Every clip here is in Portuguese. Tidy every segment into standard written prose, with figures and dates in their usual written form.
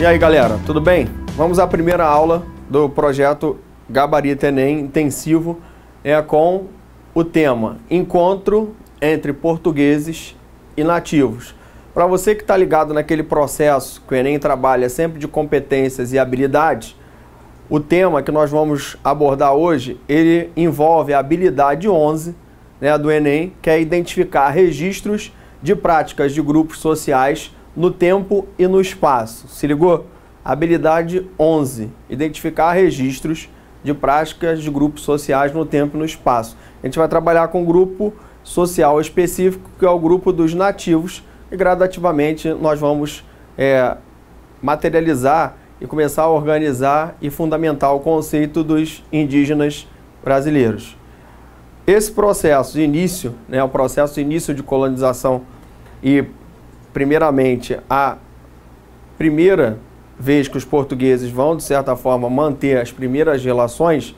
E aí, galera, tudo bem? Vamos à primeira aula do projeto Gabarito Enem Intensivo, com o tema Encontro entre Portugueses e Nativos. Para você que está ligado naquele processo que o Enem trabalha sempre de competências e habilidades, o tema que nós vamos abordar hoje, ele envolve a habilidade 11, do Enem, que é identificar registros de práticas de grupos sociais no tempo e no espaço. Se ligou? Habilidade 11, identificar registros de práticas de grupos sociais no tempo e no espaço. A gente vai trabalhar com um grupo social específico, que é o grupo dos nativos, e gradativamente nós vamos materializar e começar a organizar e fundamentar o conceito dos indígenas brasileiros. Esse processo de início, o processo de início de colonização e, primeiramente, a primeira vez que os portugueses vão, de certa forma, manter as primeiras relações,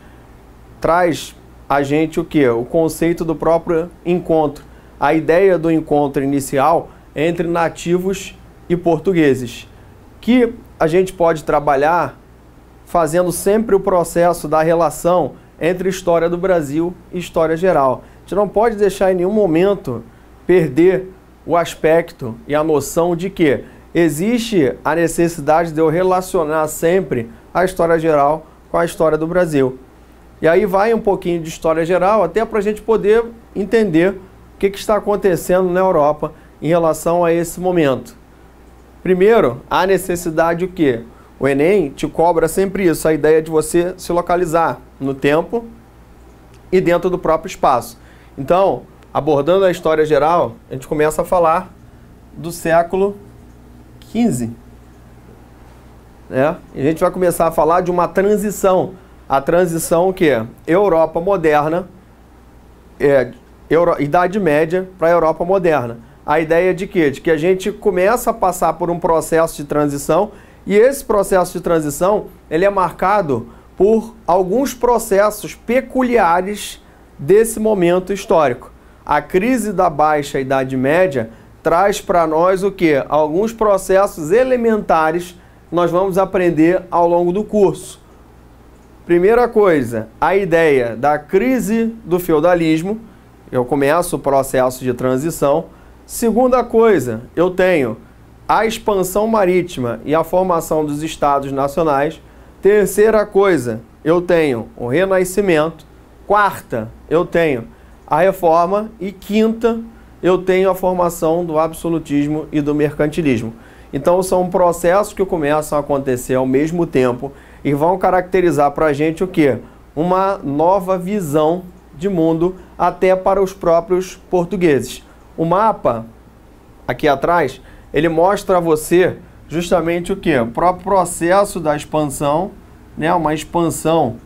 traz a gente o quê? O conceito do próprio encontro. A ideia do encontro inicial entre nativos e portugueses, que a gente pode trabalhar fazendo sempre o processo da relação entre história do Brasil e história geral. A gente não pode deixar em nenhum momento perder o aspecto e a noção de que existe a necessidade de eu relacionar sempre a história geral com a história do Brasil. E aí vai um pouquinho de história geral, até para a gente poder entender o que está acontecendo na Europa em relação a esse momento. Primeiro, a necessidade o quê? O Enem te cobra sempre isso, a ideia de você se localizar no tempo e dentro do próprio espaço. Então, abordando a história geral, a gente começa a falar do século XV. E a gente vai começar a falar de uma transição. A transição que é Europa moderna, Idade Média para a Europa moderna. A ideia de quê? De que a gente começa a passar por um processo de transição, e esse processo de transição ele é marcado por alguns processos peculiares desse momento histórico. A crise da Baixa Idade Média traz para nós o quê? Alguns processos elementares que nós vamos aprender ao longo do curso. Primeira coisa, a ideia da crise do feudalismo. Eu começo o processo de transição. Segunda coisa, eu tenho a expansão marítima e a formação dos estados nacionais. Terceira coisa, eu tenho o Renascimento. Quarta, eu tenho a Reforma. E quinta, eu tenho a formação do absolutismo e do mercantilismo. Então são processos que começam a acontecer ao mesmo tempo e vão caracterizar para a gente o quê? Uma nova visão de mundo até para os próprios portugueses. O mapa, aqui atrás, ele mostra a você justamente o quê? O próprio processo da expansão, uma expansão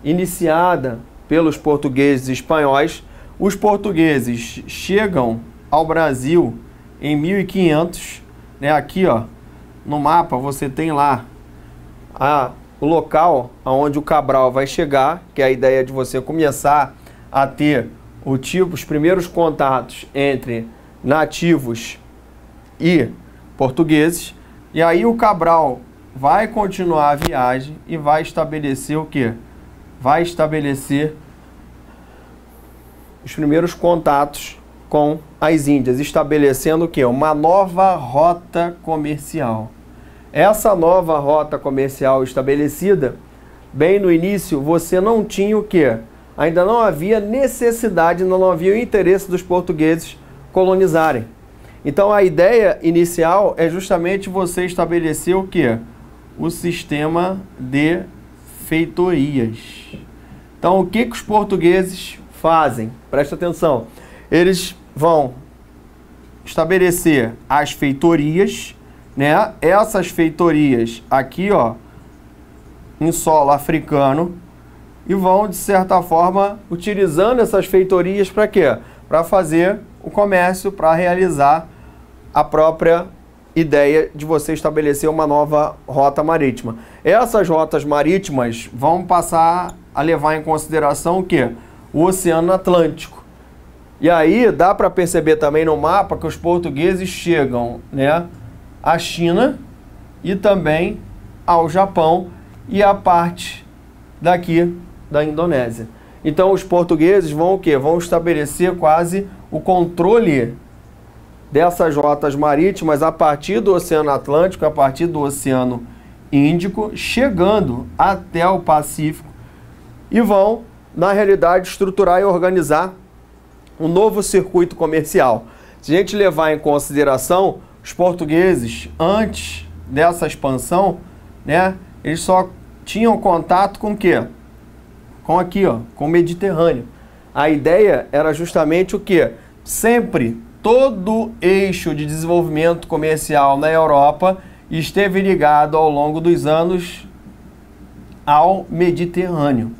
iniciada pelos portugueses e espanhóis. Os portugueses chegam ao Brasil em 1500, aqui no mapa você tem lá o local onde o Cabral vai chegar, que é a ideia de você começar a ter os primeiros contatos entre nativos e portugueses. E aí o Cabral vai continuar a viagem e vai estabelecer o quê? Vai estabelecer os primeiros contatos com as Índias, estabelecendo o quê? Uma nova rota comercial. Essa nova rota comercial estabelecida, bem no início, você não tinha o quê? Ainda não havia necessidade, não havia o interesse dos portugueses colonizarem. Então a ideia inicial é justamente você estabelecer o quê? O sistema de feitorias. Então o que os portugueses fazem? Presta atenção. Eles vão estabelecer as feitorias, Essas feitorias aqui, em solo africano, e vão, de certa forma, utilizando essas feitorias para quê? Para fazer o comércio, para realizar a própria ideia de você estabelecer uma nova rota marítima. Essas rotas marítimas vão passar a levar em consideração o quê? O Oceano Atlântico. E aí dá para perceber também no mapa que os portugueses chegam, à China e também ao Japão e a parte daqui da Indonésia. Então os portugueses vão o quê? Vão estabelecer quase o controle dessas rotas marítimas a partir do Oceano Atlântico, a partir do Oceano Índico, chegando até o Pacífico, e vão, na realidade, estruturar e organizar um novo circuito comercial. Se a gente levar em consideração, os portugueses, antes dessa expansão, né, eles só tinham contato com o quê? Com aqui, ó, com o Mediterrâneo. A ideia era justamente o quê? Sempre todo eixo de desenvolvimento comercial na Europa esteve ligado ao longo dos anos ao Mediterrâneo.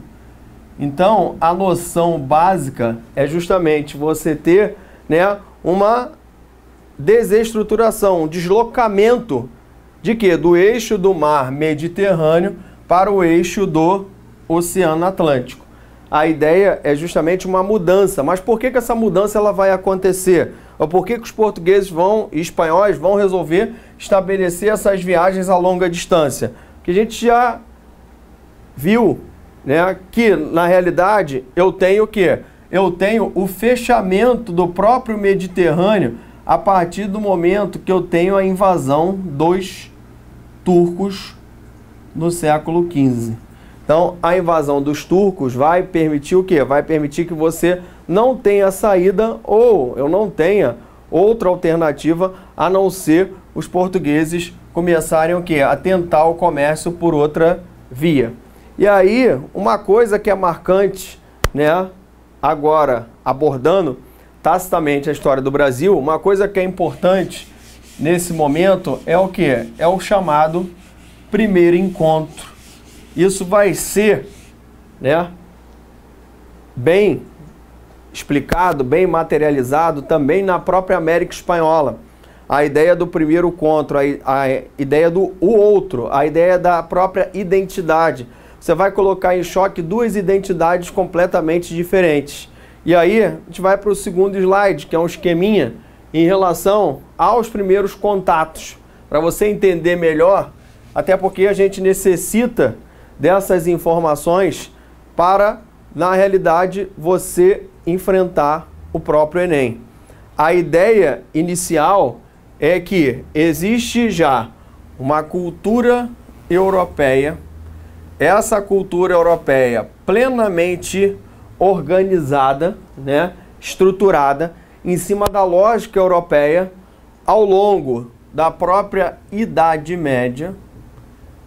Então, a noção básica é justamente você ter, né, uma desestruturação, um deslocamento de quê? Do eixo do mar Mediterrâneo para o eixo do Oceano Atlântico. A ideia é justamente uma mudança. Mas por que essa mudança ela vai acontecer? Ou por que os portugueses e espanhóis vão resolver estabelecer essas viagens a longa distância? Porque a gente já viu, né, que na realidade eu tenho o quê? Eu tenho o fechamento do próprio Mediterrâneo a partir do momento que eu tenho a invasão dos turcos no século XV. Então, a invasão dos turcos vai permitir o quê? Vai permitir que você não tenha saída ou eu não tenha outra alternativa a não ser os portugueses começarem o quê? A tentar o comércio por outra via. E aí, uma coisa que é marcante, né, agora abordando tacitamente a história do Brasil, uma coisa que é importante nesse momento é o quê? É o chamado primeiro encontro. Isso vai ser, né, bem explicado, bem materializado também na própria América Espanhola. A ideia do primeiro encontro, a ideia do outro, a ideia da própria identidade. Você vai colocar em choque duas identidades completamente diferentes. E aí, a gente vai para o segundo slide, que é um esqueminha em relação aos primeiros contatos. Para você entender melhor, até porque a gente necessita dessas informações para, na realidade, você enfrentar o próprio Enem. A ideia inicial é que existe já uma cultura europeia, essa cultura europeia plenamente organizada, né, estruturada, em cima da lógica europeia, ao longo da própria Idade Média,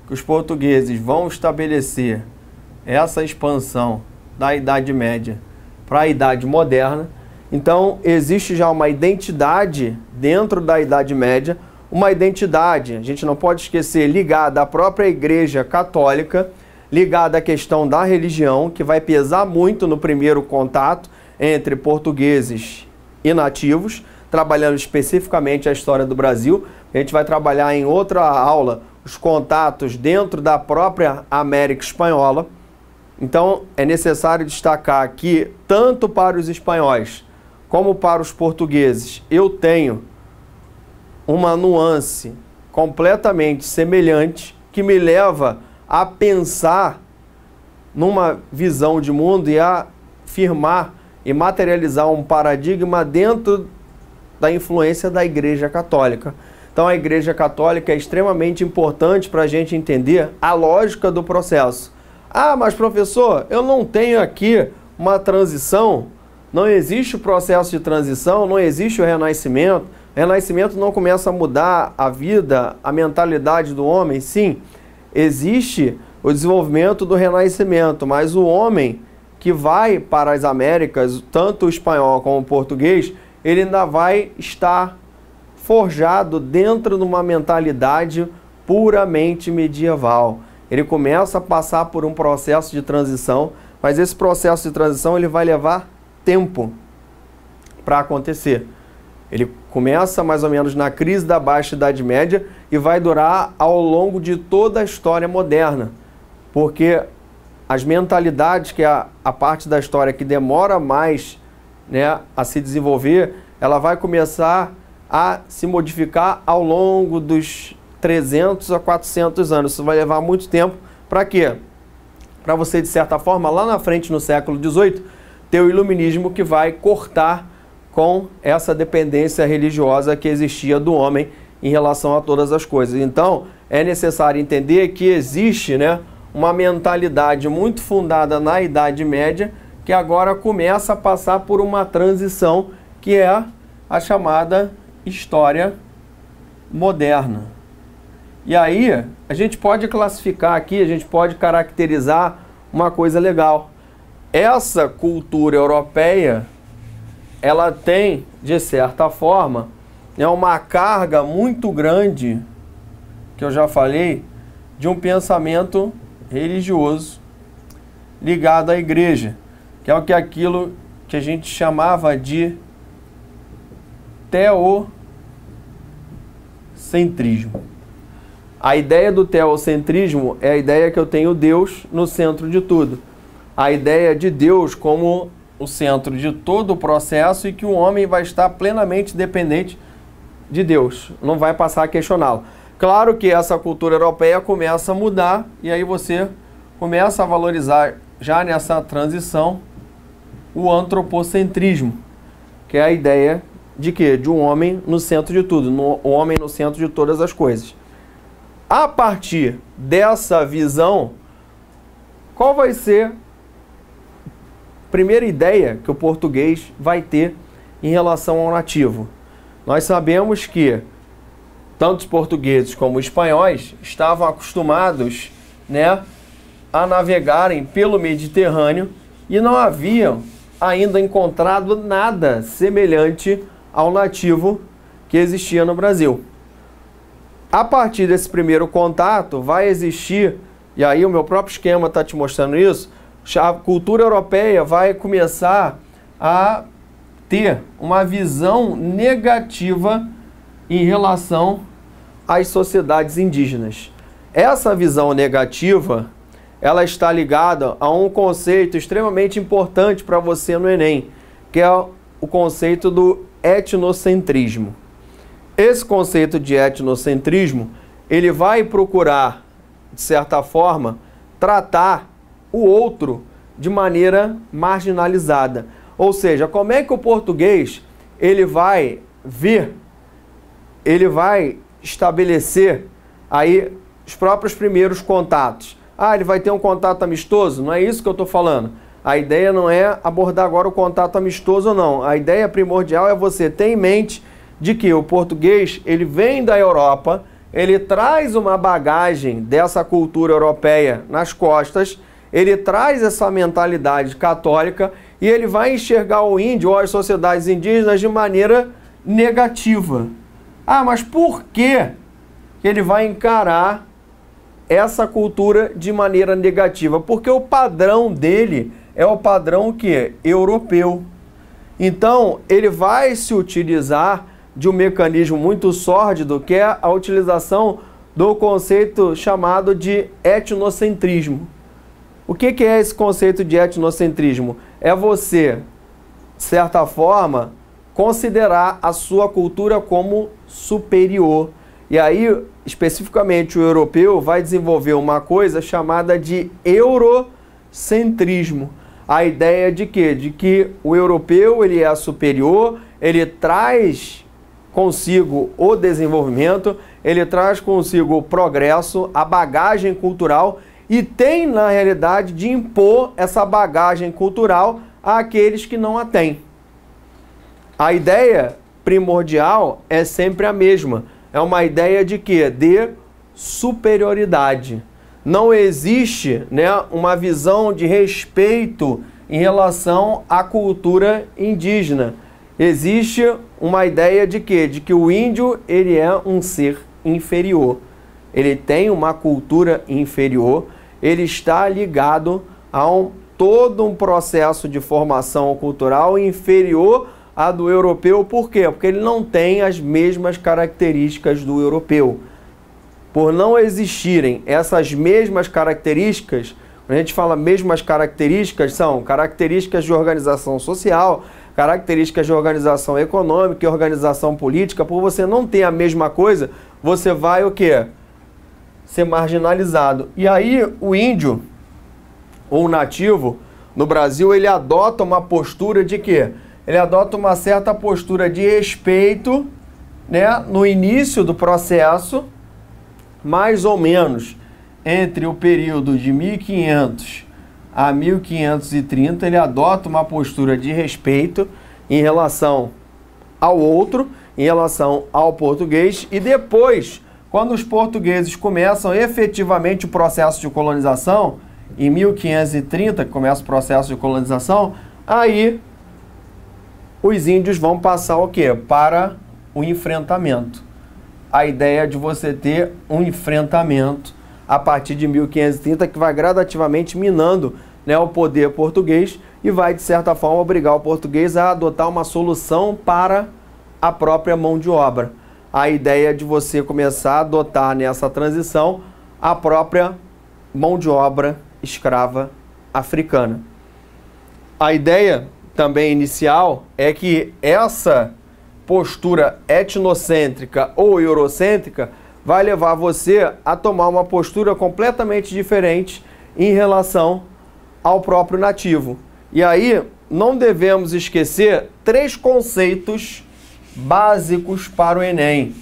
que os portugueses vão estabelecer essa expansão da Idade Média para a Idade Moderna. Então, existe já uma identidade dentro da Idade Média, uma identidade, a gente não pode esquecer, ligada à própria Igreja Católica, ligada à questão da religião, que vai pesar muito no primeiro contato entre portugueses e nativos, trabalhando especificamente a história do Brasil. A gente vai trabalhar em outra aula os contatos dentro da própria América Espanhola. Então, é necessário destacar que, tanto para os espanhóis como para os portugueses, eu tenho uma nuance completamente semelhante que me leva a pensar numa visão de mundo e a firmar e materializar um paradigma dentro da influência da Igreja Católica. Então, a Igreja Católica é extremamente importante para a gente entender a lógica do processo. Ah, mas professor, eu não tenho aqui uma transição, não existe o processo de transição, não existe o renascimento, o renascimento não começa a mudar a vida, a mentalidade do homem. Sim, existe o desenvolvimento do renascimento, mas o homem que vai para as Américas, tanto o espanhol como o português, ele ainda vai estar forjado dentro de uma mentalidade puramente medieval. Ele começa a passar por um processo de transição, mas esse processo de transição ele vai levar tempo para acontecer. Ele começa mais ou menos na crise da Baixa Idade Média e vai durar ao longo de toda a história moderna, porque as mentalidades, que é a parte da história que demora mais, né, a se desenvolver, ela vai começar a se modificar ao longo dos 300 a 400 anos. Isso vai levar muito tempo. Para quê? Para você, de certa forma, lá na frente, no século XVIII, ter o iluminismo que vai cortar com essa dependência religiosa que existia do homem em relação a todas as coisas. Então, é necessário entender que existe, né, uma mentalidade muito fundada na Idade Média que agora começa a passar por uma transição que é a chamada história moderna. E aí, a gente pode classificar aqui, a gente pode caracterizar uma coisa legal. Essa cultura europeia, ela tem, de certa forma, uma carga muito grande, que eu já falei, de um pensamento religioso ligado à igreja, que é aquilo que a gente chamava de teocentrismo. A ideia do teocentrismo é a ideia que eu tenho Deus no centro de tudo. A ideia de Deus como o centro de todo o processo e que o homem vai estar plenamente dependente de Deus, não vai passar a questioná-lo. Claro que essa cultura europeia começa a mudar e aí você começa a valorizar, já nessa transição, o antropocentrismo, que é a ideia de quê? De um homem no centro de tudo, o homem no centro de todas as coisas. A partir dessa visão, qual vai ser a primeira ideia que o português vai ter em relação ao nativo? Nós sabemos que tanto os portugueses como os espanhóis estavam acostumados, né, a navegarem pelo Mediterrâneo e não haviam ainda encontrado nada semelhante ao nativo que existia no Brasil. A partir desse primeiro contato vai existir, e aí o meu próprio esquema está te mostrando isso, a cultura europeia vai começar a ter uma visão negativa em relação às sociedades indígenas. Essa visão negativa, ela está ligada a um conceito extremamente importante para você no Enem, que é o conceito do etnocentrismo. Esse conceito de etnocentrismo, ele vai procurar, de certa forma, tratar o outro de maneira marginalizada. Ou seja, como é que o português ele vai ver, ele vai estabelecer aí os próprios primeiros contatos. Ah, ele vai ter um contato amistoso? Não é isso que eu estou falando. A ideia não é abordar agora o contato amistoso ou não. A ideia primordial é você ter em mente de que o português, ele vem da Europa, ele traz uma bagagem dessa cultura europeia nas costas, ele traz essa mentalidade católica e ele vai enxergar o índio ou as sociedades indígenas de maneira negativa. Ah, mas por que ele vai encarar essa cultura de maneira negativa? Porque o padrão dele é o padrão que é europeu. Então, ele vai se utilizar de um mecanismo muito sórdido, que é a utilização do conceito chamado de etnocentrismo. O que é esse conceito de etnocentrismo? É você, de certa forma, considerar a sua cultura como superior. E aí, especificamente, o europeu vai desenvolver uma coisa chamada de eurocentrismo. A ideia de quê? De que o europeu ele é superior, ele traz consigo o desenvolvimento, ele traz consigo o progresso, a bagagem cultural e tem, na realidade, de impor essa bagagem cultural àqueles que não a têm. A ideia primordial é sempre a mesma. É uma ideia de quê? De superioridade. Não existe, né, uma visão de respeito em relação à cultura indígena. Existe uma ideia de quê? De que o índio ele é um ser inferior. Ele tem uma cultura inferior, ele está ligado a todo um processo de formação cultural inferior à do europeu. Por quê? Porque ele não tem as mesmas características do europeu. Por não existirem essas mesmas características, quando a gente fala mesmas características, são características de organização social, características de organização econômica e organização política. Por você não ter a mesma coisa, você vai o quê? Ser marginalizado. E aí o índio ou o nativo no Brasil, ele adota uma postura de quê? Ele adota uma certa postura de respeito, né, no início do processo, mais ou menos entre o período de 1500 a 1530, ele adota uma postura de respeito em relação ao outro, em relação ao português, e depois, quando os portugueses começam efetivamente o processo de colonização, em 1530, que começa o processo de colonização, aí os índios vão passar o quê? Para o enfrentamento. A ideia de você ter um enfrentamento a partir de 1530, que vai gradativamente minando, né, o poder português e vai, de certa forma, obrigar o português a adotar uma solução para a própria mão de obra. A ideia de você começar a adotar nessa transição a própria mão de obra escrava africana. A ideia também inicial é que essa postura etnocêntrica ou eurocêntrica vai levar você a tomar uma postura completamente diferente em relação ao próprio nativo. E aí não devemos esquecer 3 conceitos básicos para o Enem.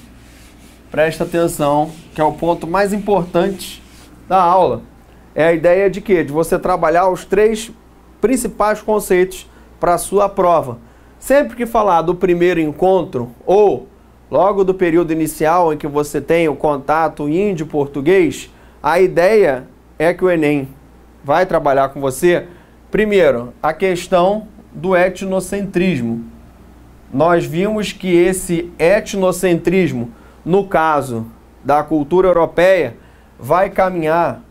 Presta atenção, que é o ponto mais importante da aula. É a ideia de quê? De você trabalhar os 3 principais conceitos para a sua prova. Sempre que falar do primeiro encontro ou logo do período inicial em que você tem o contato índio-português, a ideia é que o Enem vai trabalhar com você, primeiro, a questão do etnocentrismo. Nós vimos que esse etnocentrismo, no caso da cultura europeia, vai caminhar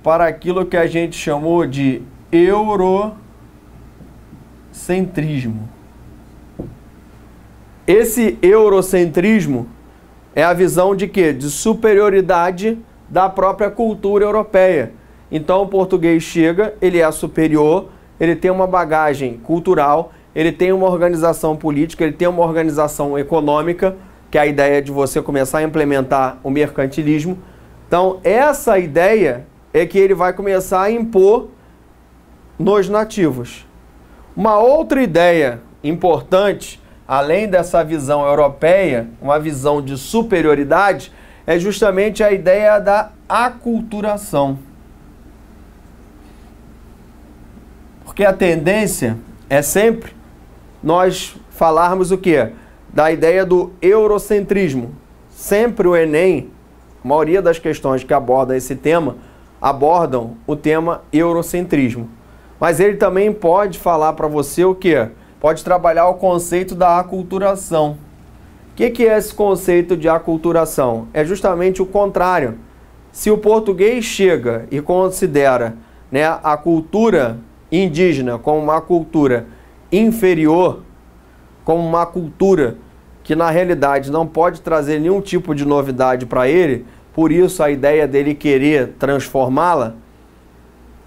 para aquilo que a gente chamou de eurocentrismo. Esse eurocentrismo é a visão de quê? De superioridade da própria cultura europeia. Então o português chega, ele é superior, ele tem uma bagagem cultural, ele tem uma organização política, ele tem uma organização econômica, que é a ideia de você começar a implementar o mercantilismo. Então essa ideia é que ele vai começar a impor nos nativos. Uma outra ideia importante, além dessa visão europeia, uma visão de superioridade, é justamente a ideia da aculturação. Porque a tendência é sempre nós falarmos o quê? Da ideia do eurocentrismo. Sempre o Enem, a maioria das questões que abordam esse tema, abordam o tema eurocentrismo. Mas ele também pode falar para você o quê? Pode trabalhar o conceito da aculturação. O que é esse conceito de aculturação? É justamente o contrário. Se o português chega e considera, né, a cultura indígena como uma cultura inferior, como uma cultura que na realidade não pode trazer nenhum tipo de novidade para ele, por isso a ideia dele querer transformá-la,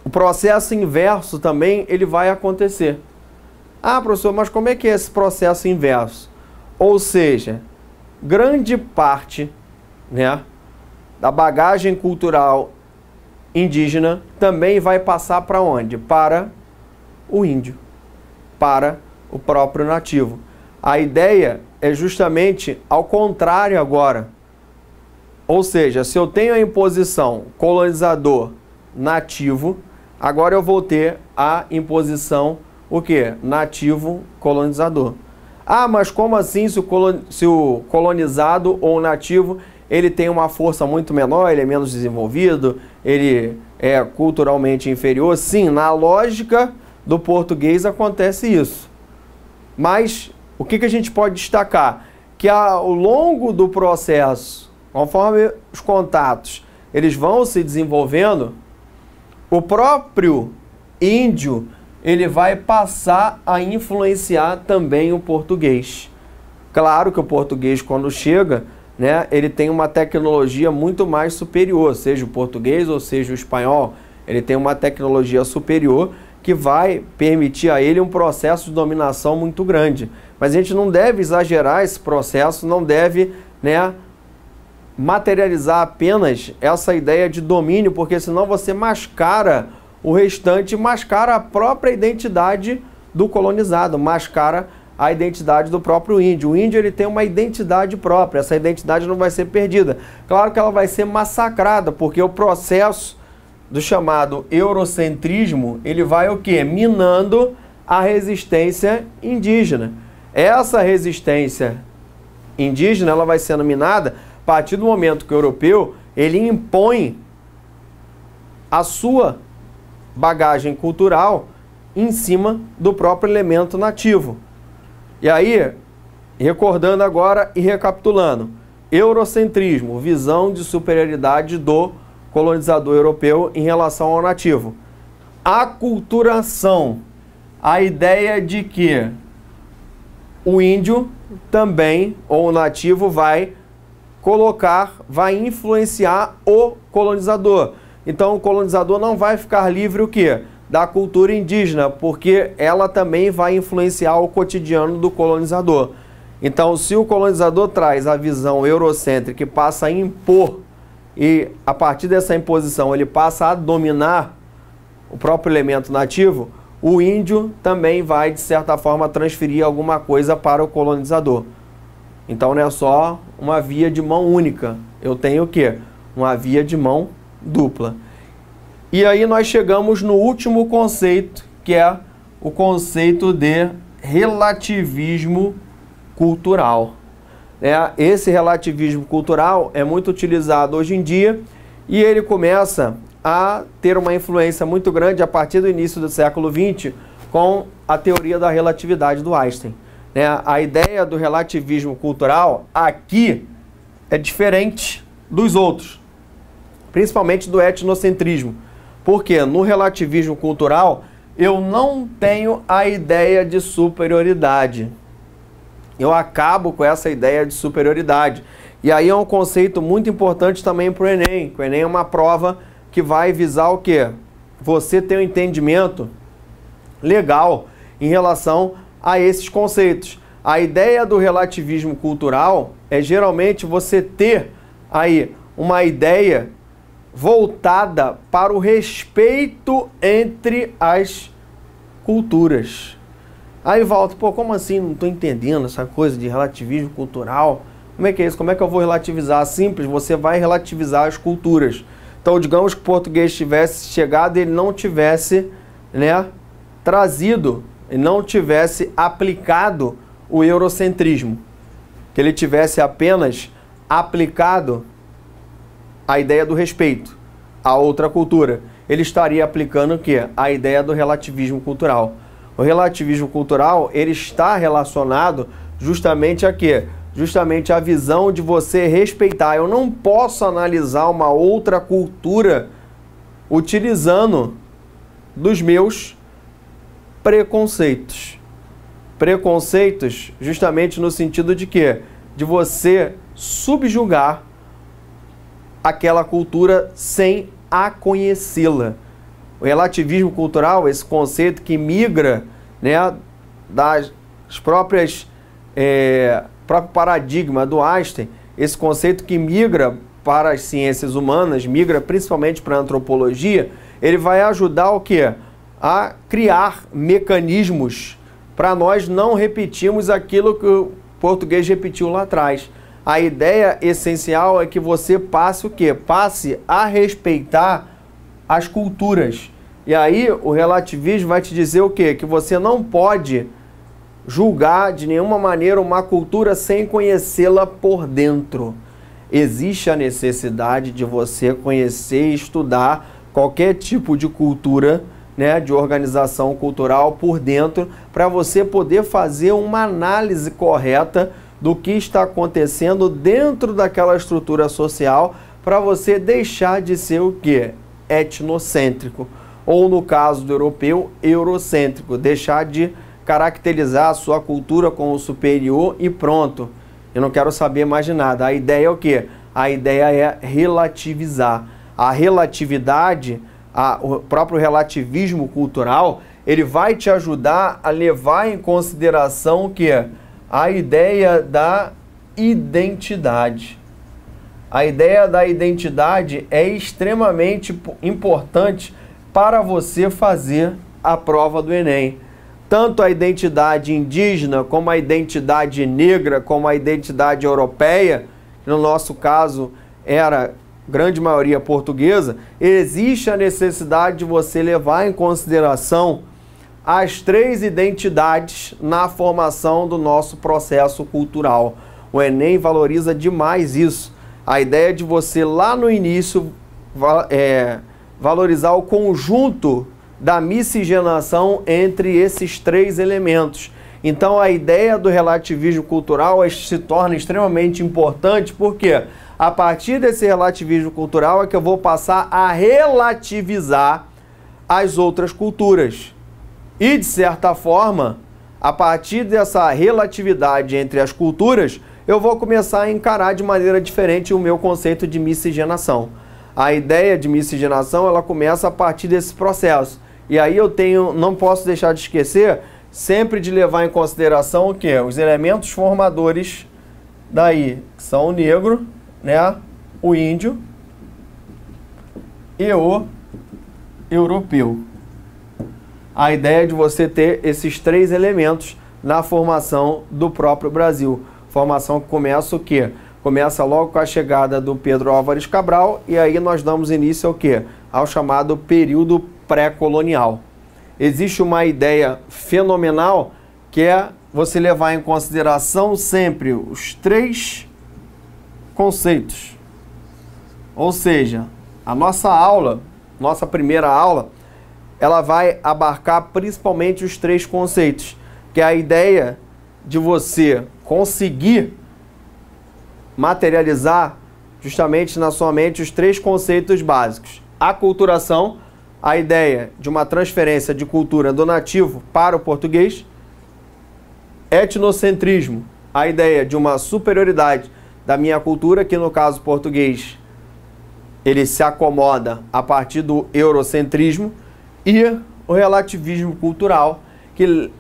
o processo inverso também ele vai acontecer. Ah, professor, mas como é que é esse processo inverso? Ou seja, grande parte, né, da bagagem cultural indígena também vai passar para onde? Para o índio, para o próprio nativo. A ideia é justamente ao contrário agora. Ou seja, se eu tenho a imposição colonizador nativo, agora eu vou ter a imposição o quê? Nativo colonizador. Ah, mas como assim se o colonizado ou o nativo ele tem uma força muito menor, ele é menos desenvolvido, ele é culturalmente inferior? Sim, na lógica do português acontece isso. Mas o que a gente pode destacar? Que ao longo do processo, conforme os contatos eles vão se desenvolvendo, o próprio índio ele vai passar a influenciar também o português. Claro que o português, quando chega, né, ele tem uma tecnologia muito mais superior, seja o português ou seja o espanhol, ele tem uma tecnologia superior que vai permitir a ele um processo de dominação muito grande. Mas a gente não deve exagerar esse processo, não deve, né, materializar apenas essa ideia de domínio, porque senão você mascara o restante, mascara a própria identidade do colonizado, mascara a identidade do próprio índio. O índio, ele tem uma identidade própria, essa identidade não vai ser perdida. Claro que ela vai ser massacrada, porque o processo do chamado eurocentrismo, ele vai o quê? Minando a resistência indígena. Essa resistência indígena, ela vai sendo minada a partir do momento que o europeu, ele impõe a sua bagagem cultural em cima do próprio elemento nativo. E aí, recordando agora e recapitulando, eurocentrismo, visão de superioridade do colonizador europeu em relação ao nativo. Aculturação, a ideia de que o índio também, ou o nativo, vai influenciar o colonizador. Então o colonizador não vai ficar livre o quê? Da cultura indígena, porque ela também vai influenciar o cotidiano do colonizador. Então, se o colonizador traz a visão eurocêntrica e passa a impor, e a partir dessa imposição ele passa a dominar o próprio elemento nativo, o índio também vai, de certa forma, transferir alguma coisa para o colonizador. Então não é só uma via de mão única, eu tenho o quê? Uma via de mão dupla. E aí nós chegamos no último conceito, que é o conceito de relativismo cultural. Esse relativismo cultural é muito utilizado hoje em dia e ele começa a ter uma influência muito grande a partir do início do século XX com a teoria da relatividade do Einstein. A ideia do relativismo cultural aqui é diferente dos outros, principalmente do etnocentrismo. Porque no relativismo cultural eu não tenho a ideia de superioridade. Eu acabo com essa ideia de superioridade. E aí é um conceito muito importante também para o Enem. O Enem é uma prova que vai visar o quê? Você ter um entendimento legal em relação a esses conceitos. A ideia do relativismo cultural é geralmente você ter aí uma ideia voltada para o respeito entre as culturas. Aí volta, pô, como assim? Não estou entendendo essa coisa de relativismo cultural. Como é que é isso? Como é que eu vou relativizar? Simples, você vai relativizar as culturas. Então, digamos que o português tivesse chegado e ele não tivesse, trazido, e não tivesse aplicado o eurocentrismo. Que ele tivesse apenas aplicado a ideia do respeito a outra cultura. Ele estaria aplicando o quê? A ideia do relativismo cultural. O relativismo cultural, ele está relacionado justamente a quê? Justamente a visão de você respeitar. Eu não posso analisar uma outra cultura utilizando dos meus preconceitos. Preconceitos justamente no sentido de quê? De você subjugar aquela cultura sem a conhecê-la. O relativismo cultural, esse conceito que migra, das próprias próprio paradigma do Einstein, esse conceito que migra para as ciências humanas, migra principalmente para a antropologia, ele vai ajudar o quê? A criar mecanismos para nós não repetirmos aquilo que o português repetiu lá atrás. A ideia essencial é que você passe o quê? Passe a respeitar as culturas. E aí o relativismo vai te dizer o quê? Que você não pode julgar de nenhuma maneira uma cultura sem conhecê-la por dentro. Existe a necessidade de você conhecer e estudar qualquer tipo de cultura, de organização cultural por dentro, para você poder fazer uma análise correta do que está acontecendo dentro daquela estrutura social, para você deixar de ser o quê? Etnocêntrico. Ou no caso do europeu, eurocêntrico. Deixar de caracterizar a sua cultura como superior e pronto. Eu não quero saber mais de nada. A ideia é o quê? A ideia é relativizar. A relatividade, o próprio relativismo cultural, ele vai te ajudar a levar em consideração o que é a ideia da identidade. A ideia da identidade é extremamente importante para você fazer a prova do Enem. Tanto a identidade indígena, como a identidade negra, como a identidade europeia, que no nosso caso era grande maioria portuguesa, existe a necessidade de você levar em consideração as três identidades na formação do nosso processo cultural. O Enem valoriza demais isso. A ideia de você lá no início valorizar o conjunto da miscigenação entre esses três elementos. Então a ideia do relativismo cultural se torna extremamente importante, porque a partir desse relativismo cultural é que eu vou passar a relativizar as outras culturas. E, de certa forma, a partir dessa relatividade entre as culturas, eu vou começar a encarar de maneira diferente o meu conceito de miscigenação. A ideia de miscigenação, ela começa a partir desse processo. E aí não posso deixar de esquecer, sempre de levar em consideração o quê? Os elementos formadores daí, que são o negro, né, o índio e o europeu. A ideia de você ter esses três elementos na formação do próprio Brasil. Formação que começa o quê? Começa logo com a chegada do Pedro Álvares Cabral e aí nós damos início ao quê? Ao chamado período pré-colonial. Existe uma ideia fenomenal que é você levar em consideração sempre os três conceitos. Ou seja, a nossa primeira aula, ela vai abarcar principalmente os três conceitos, que é a ideia de você conseguir materializar justamente na sua mente os três conceitos básicos. Aculturação, a ideia de uma transferência de cultura do nativo para o português. Etnocentrismo, a ideia de uma superioridade da minha cultura, que no caso português ele se acomoda a partir do eurocentrismo. E o relativismo cultural, que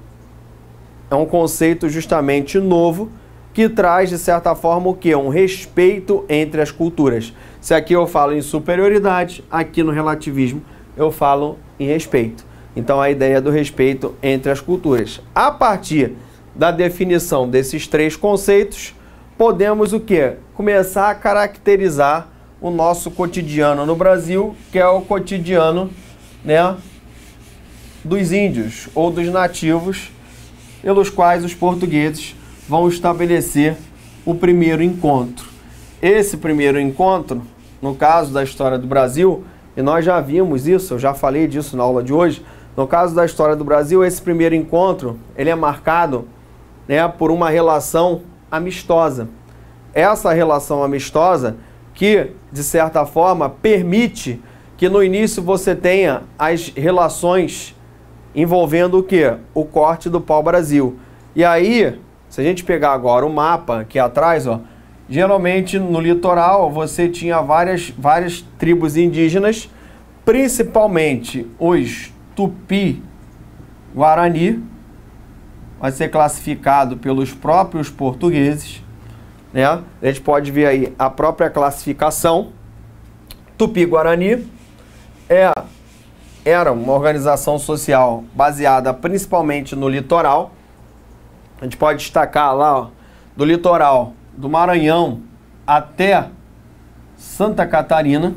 é um conceito justamente novo, que traz, de certa forma, o quê? Um respeito entre as culturas. Se aqui eu falo em superioridade, aqui no relativismo eu falo em respeito. Então, a ideia do respeito entre as culturas. A partir da definição desses três conceitos, podemos o quê? Começar a caracterizar o nosso cotidiano no Brasil, que é o cotidiano, né, dos índios ou dos nativos, pelos quais os portugueses vão estabelecer o primeiro encontro. Esse primeiro encontro, no caso da história do Brasil, e nós já vimos isso, eu já falei disso na aula de hoje, no caso da história do Brasil, esse primeiro encontro, ele é marcado, né, por uma relação amistosa. Essa relação amistosa que, de certa forma, permite que no início você tenha as relações envolvendo o quê? O corte do pau-brasil. E aí, se a gente pegar agora o mapa aqui atrás, ó, geralmente no litoral você tinha várias tribos indígenas, principalmente os Tupi-Guarani, vai ser classificado pelos próprios portugueses, né? A gente pode ver aí a própria classificação. Tupi-Guarani era uma organização social baseada principalmente no litoral. A gente pode destacar lá, ó, do litoral do Maranhão até Santa Catarina.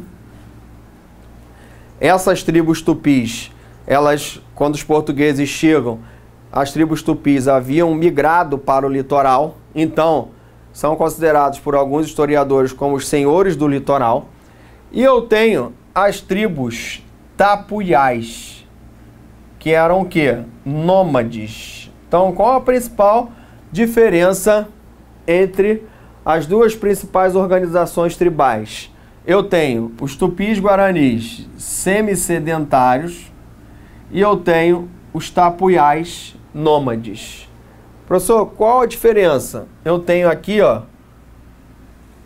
Essas tribos tupis, elas, quando os portugueses chegam, as tribos tupis haviam migrado para o litoral, então são considerados por alguns historiadores como os senhores do litoral. E eu tenho as tribos tapuiais, que eram o quê? Nômades. Então, qual a principal diferença entre as duas principais organizações tribais? Eu tenho os tupis-guaranis semi-sedentários e eu tenho os tapuiais nômades. Professor, qual a diferença? Eu tenho aqui, ó,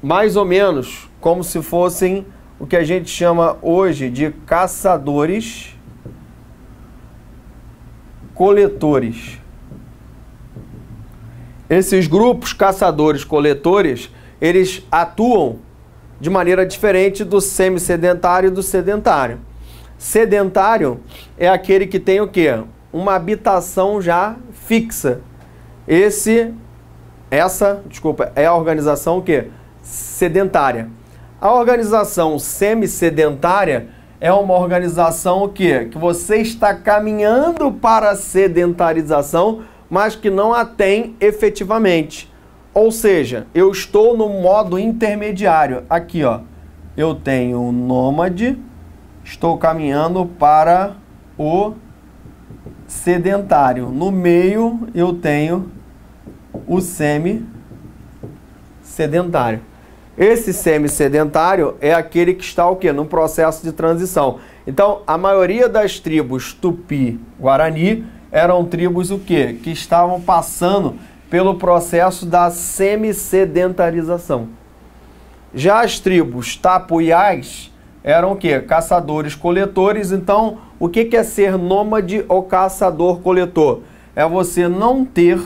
mais ou menos como se fossem o que a gente chama hoje de caçadores caçadores-coletores. Esses grupos caçadores-coletores, eles atuam de maneira diferente do semi-sedentário e do sedentário. Sedentário é aquele que tem o quê? Uma habitação já fixa. Essa é a organização o quê? Sedentária. A organização semi-sedentária é uma organização o quê? Que você está caminhando para a sedentarização, mas que não a tem efetivamente. Ou seja, eu estou no modo intermediário. Aqui, ó, eu tenho o nômade, estou caminhando para o sedentário. No meio, eu tenho o semi-sedentário. Esse semi-sedentário é aquele que está o quê? No processo de transição. Então, a maioria das tribos Tupi-Guarani eram tribos o quê? Que estavam passando pelo processo da semi-sedentarização. Já as tribos Tapuiás eram o quê? Caçadores-coletores. Então, o que é ser nômade ou caçador-coletor? É você não ter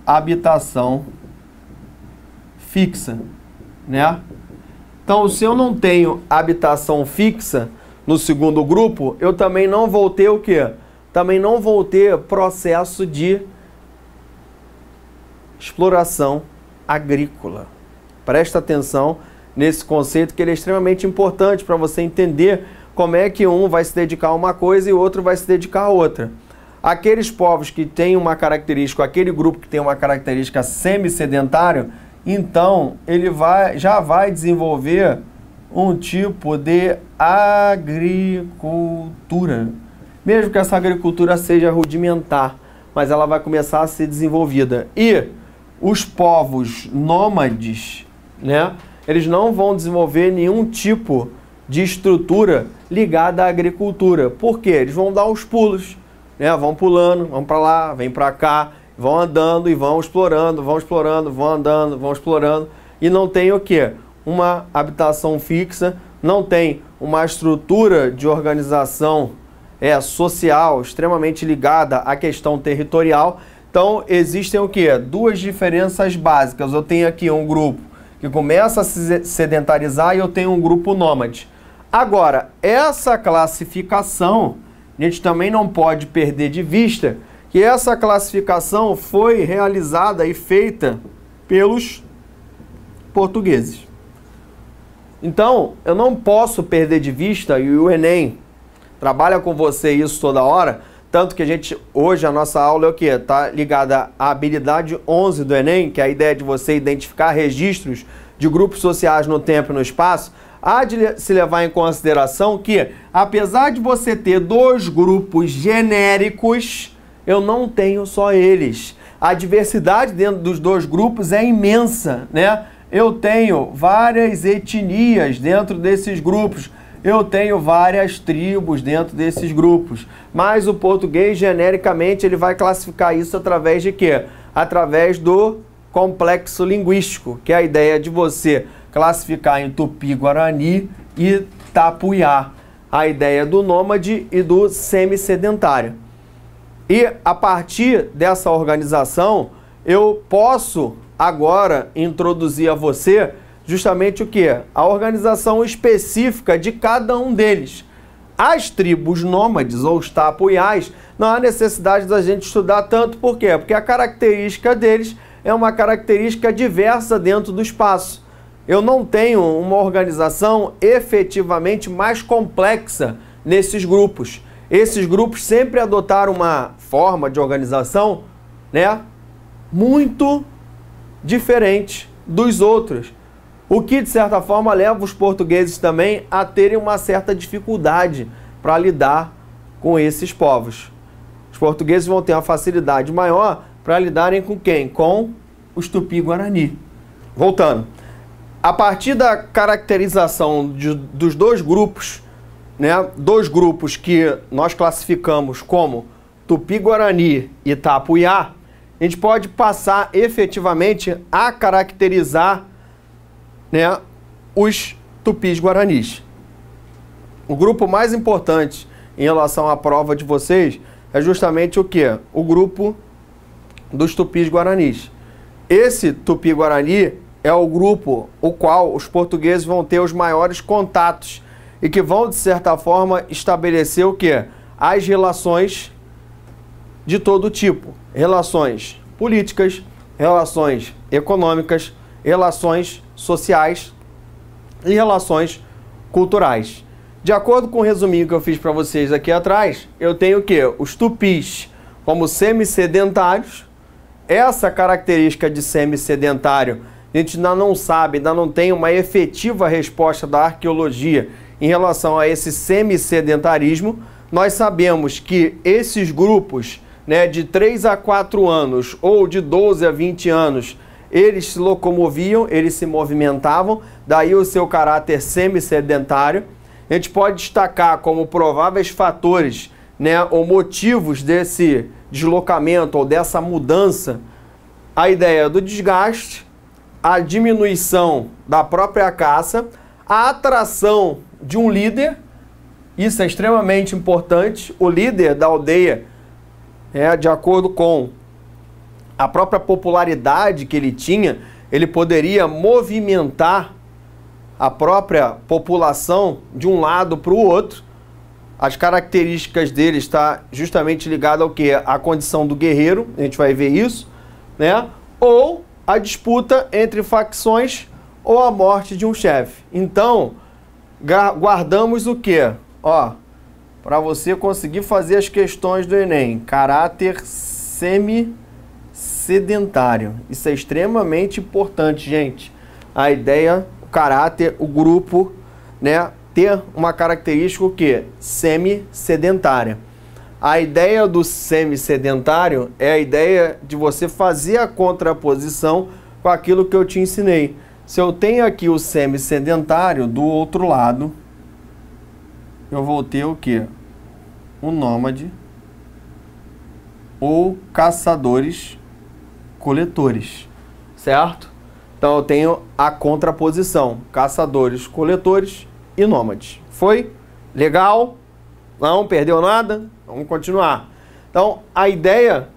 habitação fixa, né? Então, se eu não tenho habitação fixa no segundo grupo, eu também não vou ter o quê? Também não vou ter processo de exploração agrícola. Presta atenção nesse conceito, que ele é extremamente importante para você entender como é que um vai se dedicar a uma coisa e o outro vai se dedicar a outra. Aqueles povos que têm uma característica, aquele grupo que tem uma característica semi-sedentário, então ele já vai desenvolver um tipo de agricultura. Mesmo que essa agricultura seja rudimentar, mas ela vai começar a ser desenvolvida. E os povos nômades, né, eles não vão desenvolver nenhum tipo de estrutura ligada à agricultura. Por quê? Eles vão dar os pulos, né? Vão pulando, vão para lá, vem para cá, vão andando e vão explorando, vão andando, vão explorando. E não tem o quê? Uma habitação fixa, não tem uma estrutura de organização social extremamente ligada à questão territorial. Então, existem o quê? Duas diferenças básicas. Eu tenho aqui um grupo que começa a se sedentarizar e eu tenho um grupo nômade. Agora, essa classificação, a gente também não pode perder de vista que essa classificação foi realizada e feita pelos portugueses. Então, eu não posso perder de vista, e o Enem trabalha com você isso toda hora, tanto que hoje a nossa aula é o quê? Está ligada à habilidade 11 do Enem, que é a ideia de você identificar registros de grupos sociais no tempo e no espaço. Há de se levar em consideração que, apesar de você ter dois grupos genéricos, eu não tenho só eles. A diversidade dentro dos dois grupos é imensa, né? Eu tenho várias etnias dentro desses grupos. Eu tenho várias tribos dentro desses grupos. Mas o português, genericamente, ele vai classificar isso através de quê? Através do complexo linguístico, que é a ideia de você classificar em Tupi-Guarani e Tapuiá. A ideia do nômade e do semi-sedentário. E a partir dessa organização, eu posso agora introduzir a você justamente o que? A organização específica de cada um deles. As tribos nômades ou os tapuiás, não há necessidade da gente estudar tanto. Por quê? Porque a característica deles é uma característica diversa dentro do espaço. Eu não tenho uma organização efetivamente mais complexa nesses grupos. Esses grupos sempre adotaram uma forma de organização, né, muito diferente dos outros. O que, de certa forma, leva os portugueses também a terem uma certa dificuldade para lidar com esses povos. Os portugueses vão ter uma facilidade maior para lidarem com quem? Com os Tupi-Guarani. Voltando. A partir da caracterização dos dois grupos, né, dois grupos que nós classificamos como Tupi-Guarani e Tapuiá, a gente pode passar efetivamente a caracterizar, né, os Tupis-Guaranis. o grupo mais importante em relação à prova de vocês é justamente o quê? O grupo dos Tupis-Guaranis. Esse Tupi-Guarani é o grupo o qual os portugueses vão ter os maiores contatos e que vão, de certa forma, estabelecer o quê? As relações de todo tipo. Relações políticas, relações econômicas, relações sociais e relações culturais. De acordo com o resuminho que eu fiz para vocês aqui atrás, eu tenho o quê? Os tupis como semi-sedentários. Essa característica de semi-sedentário, a gente ainda não sabe, ainda não tem uma efetiva resposta da arqueologia em relação a esse semi-sedentarismo. Nós sabemos que esses grupos, né, de 3 a 4 anos ou de 12 a 20 anos, eles se locomoviam, eles se movimentavam, daí o seu caráter semi-sedentário. A gente pode destacar como prováveis fatores, né, ou motivos desse deslocamento ou dessa mudança, a ideia do desgaste, a diminuição da própria caça, a atração de um líder. Isso é extremamente importante. O líder da aldeia, de acordo com a própria popularidade que ele tinha, ele poderia movimentar a própria população de um lado para o outro. As características dele está justamente ligada ao que? A condição do guerreiro, a gente vai ver isso, né? Ou a disputa entre facções ou a morte de um chefe. Então, guardamos o que? Ó, para você conseguir fazer as questões do Enem, caráter semi-sedentário. Isso é extremamente importante, gente. A ideia, o caráter, o grupo, né? Ter uma característica o quê? Semi-sedentária. A ideia do semi-sedentário é a ideia de você fazer a contraposição com aquilo que eu te ensinei. Se eu tenho aqui o semi-sedentário, do outro lado, eu vou ter o quê? O nômade ou caçadores-coletores, certo? Então eu tenho a contraposição, caçadores-coletores e nômades. Foi? Legal? Não perdeu nada? Vamos continuar. Então, a ideia,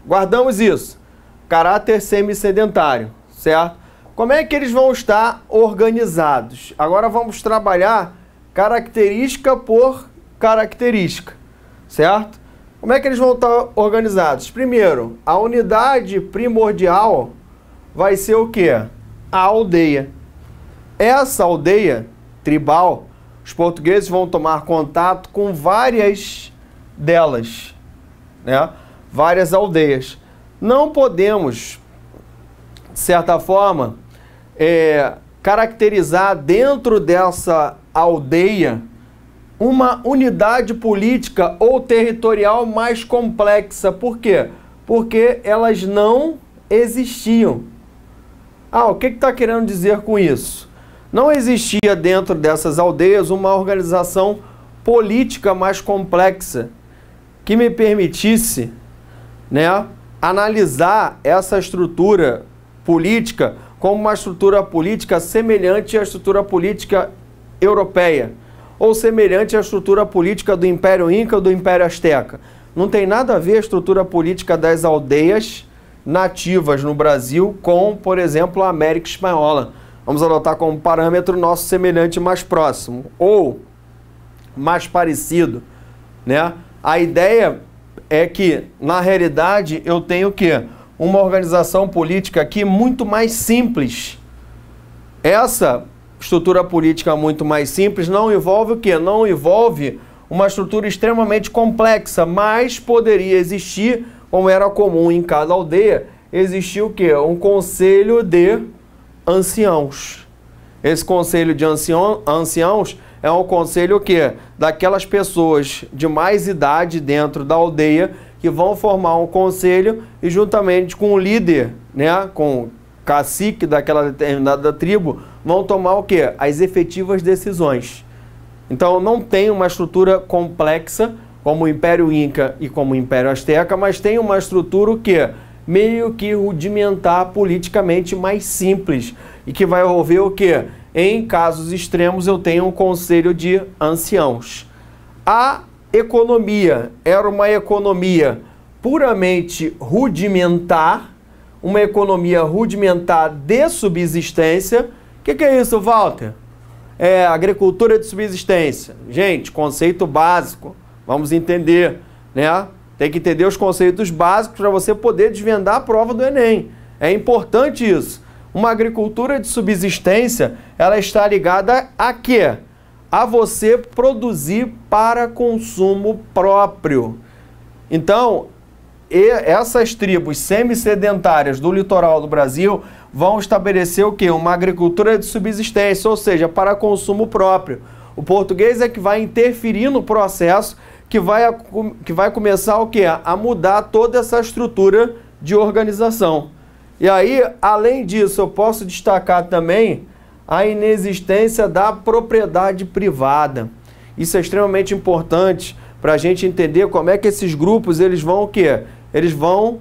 guardamos isso. Caráter semi-sedentário, certo? Como é que eles vão estar organizados? Agora vamos trabalhar característica por característica, certo? Como é que eles vão estar organizados? Primeiro, a unidade primordial vai ser o quê? A aldeia. Essa aldeia tribal, os portugueses vão tomar contato com várias delas, né? Várias aldeias. Não podemos, de certa forma, caracterizar dentro dessa aldeia uma unidade política ou territorial mais complexa. Por quê? Porque elas não existiam. Ah, o que está querendo dizer com isso? Não existia dentro dessas aldeias uma organização política mais complexa que me permitisse, né, analisar essa estrutura política como uma estrutura política semelhante à estrutura política europeia ou semelhante à estrutura política do Império Inca ou do Império Azteca. Não tem nada a ver a estrutura política das aldeias nativas no Brasil com, por exemplo, a América Espanhola. Vamos adotar como parâmetro nosso semelhante mais próximo ou mais parecido, né? A ideia é que, na realidade, eu tenho o quê? Uma organização política aqui muito mais simples. Essa estrutura política muito mais simples não envolve o quê? Não envolve uma estrutura extremamente complexa, mas poderia existir, como era comum em cada aldeia, existia o quê? Um conselho de anciãos. Esse conselho de anciãos é um conselho o quê? Daquelas pessoas de mais idade dentro da aldeia que vão formar um conselho e juntamente com o líder, né, com o cacique daquela determinada tribo, vão tomar o quê? As efetivas decisões. Então não tem uma estrutura complexa como o Império Inca e como o Império Azteca, mas tem uma estrutura o quê? Meio que rudimentar, politicamente mais simples, e que vai envolver o quê? Em casos extremos, eu tenho um conselho de anciãos. A economia era uma economia puramente rudimentar, uma economia rudimentar de subsistência. O que é isso, Walter? É agricultura de subsistência. Gente, conceito básico. Vamos entender, né? Tem que entender os conceitos básicos para você poder desvendar a prova do Enem. É importante isso. Uma agricultura de subsistência, ela está ligada a quê? A você produzir para consumo próprio. Então, essas tribos semi-sedentárias do litoral do Brasil vão estabelecer o quê? Uma agricultura de subsistência, ou seja, para consumo próprio. O português é que vai interferir no processo que vai começar o quê? A mudar toda essa estrutura de organização. E aí, além disso, eu posso destacar também a inexistência da propriedade privada. Isso é extremamente importante para a gente entender como é que esses grupos eles vão o quê? Eles vão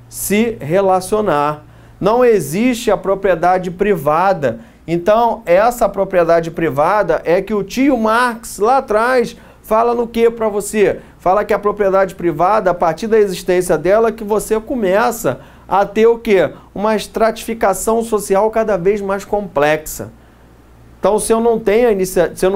se relacionar. Não existe a propriedade privada. Então, essa propriedade privada é que o tio Marx lá atrás fala no que para você? Fala que a propriedade privada, a partir da existência dela, que você começa a ter o quê? Uma estratificação social cada vez mais complexa. Então, se eu não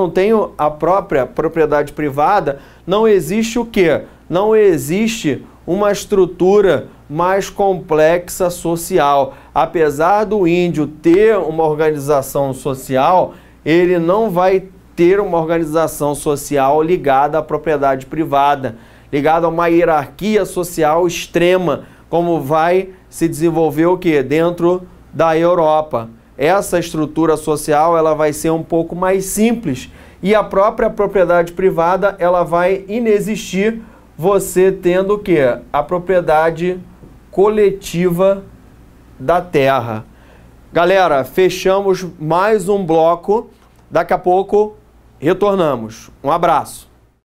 tenho a própria propriedade privada, não existe o quê? Não existe uma estrutura mais complexa social. Apesar do índio ter uma organização social, ele não vai ter uma organização social ligada à propriedade privada, ligada a uma hierarquia social extrema, como vai se desenvolver o quê? Dentro da Europa. Essa estrutura social ela vai ser um pouco mais simples e a própria propriedade privada ela vai inexistir, você tendo o quê? A propriedade coletiva da terra. Galera, fechamos mais um bloco. Daqui a pouco retornamos. Um abraço.